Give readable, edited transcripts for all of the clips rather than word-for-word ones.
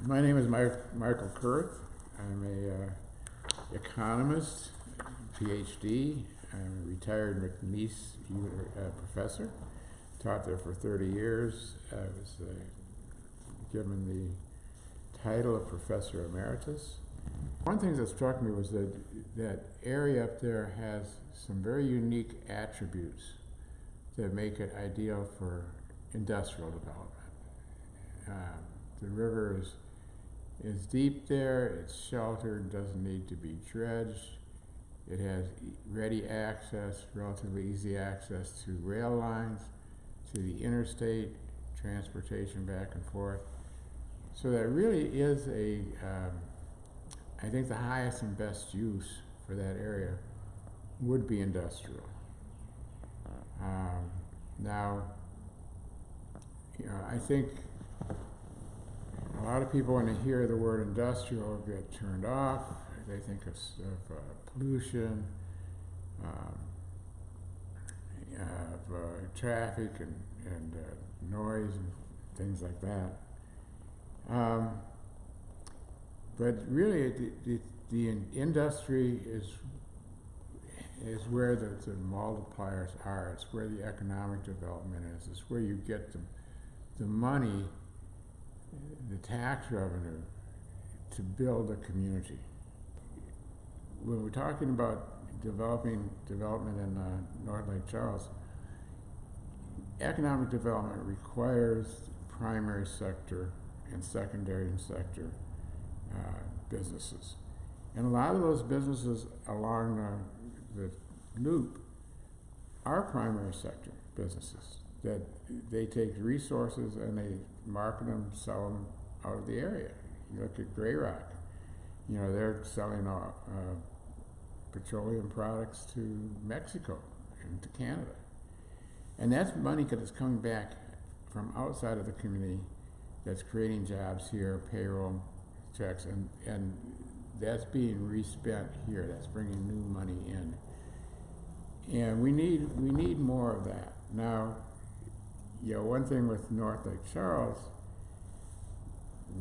My name is Michael Kurth. I'm a economist, Ph.D. I'm a retired McNeese professor. Taught there for 30 years. I was given the title of Professor Emeritus. One thing that struck me was that that area up there has some very unique attributes that make it ideal for industrial development. The river is deep there, it's sheltered, doesn't need to be dredged. It has ready access, relatively easy access to rail lines, to the interstate, transportation back and forth. So that really is I think the highest and best use for that area would be industrial. Now, I think a lot of people, when they hear the word industrial, get turned off. They think of pollution, traffic and noise and things like that. But really, the industry is where the multipliers are. It's where the economic development is. It's where you get the money, the tax revenue, to build a community. When we're talking about development in North Lake Charles, economic development requires primary sector and secondary sector businesses. And a lot of those businesses along the loop are primary sector businesses, that they take resources and they market them, sell them out of the area. You look at Grey Rock, they're selling petroleum products to Mexico and to Canada. And that's money that is coming back from outside of the community that's creating jobs here, payroll checks, and that's being respent here. That's bringing new money in. And we need more of that. Now, one thing with North Lake Charles,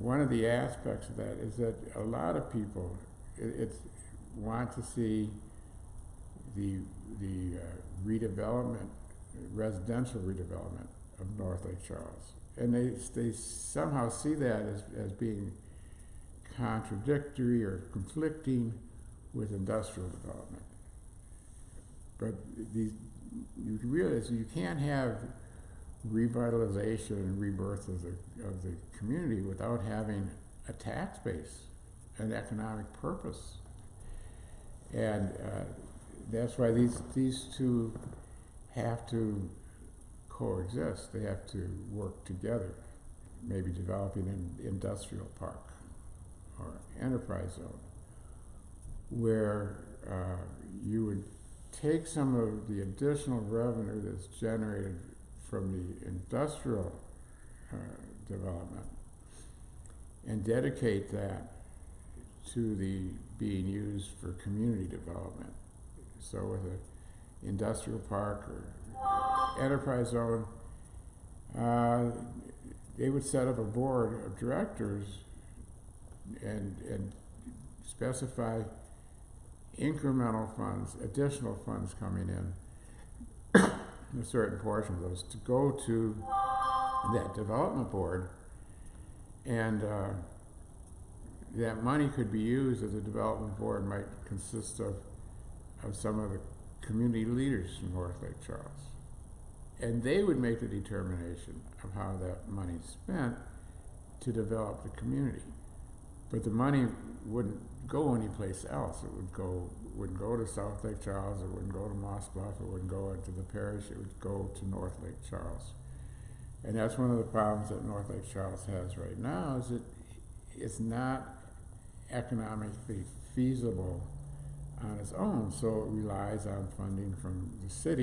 one of the aspects of that is that a lot of people want to see the redevelopment, residential redevelopment of North Lake Charles. And they somehow see that as being contradictory or conflicting with industrial development. But you realize you can't have revitalization and rebirth of the community without having a tax base, an economic purpose. And that's why these two have to coexist. They have to work together. Maybe developing an industrial park or enterprise zone where you would take some of the additional revenue that's generated from the industrial development and dedicate that to being used for community development. So with an industrial park or enterprise zone, they would set up a board of directors and specify incremental funds, additional funds coming in, a certain portion of those to go to that development board, and that money could be used as the development board might consist of some of the community leaders from North Lake Charles. And they would make the determination of how that money is spent to develop the community. But the money wouldn't go anyplace else. It wouldn't go to South Lake Charles, it wouldn't go to Moss Bluff, it wouldn't go into the parish, it would go to North Lake Charles. And that's one of the problems that North Lake Charles has right now, is that it's not economically feasible on its own, so it relies on funding from the city.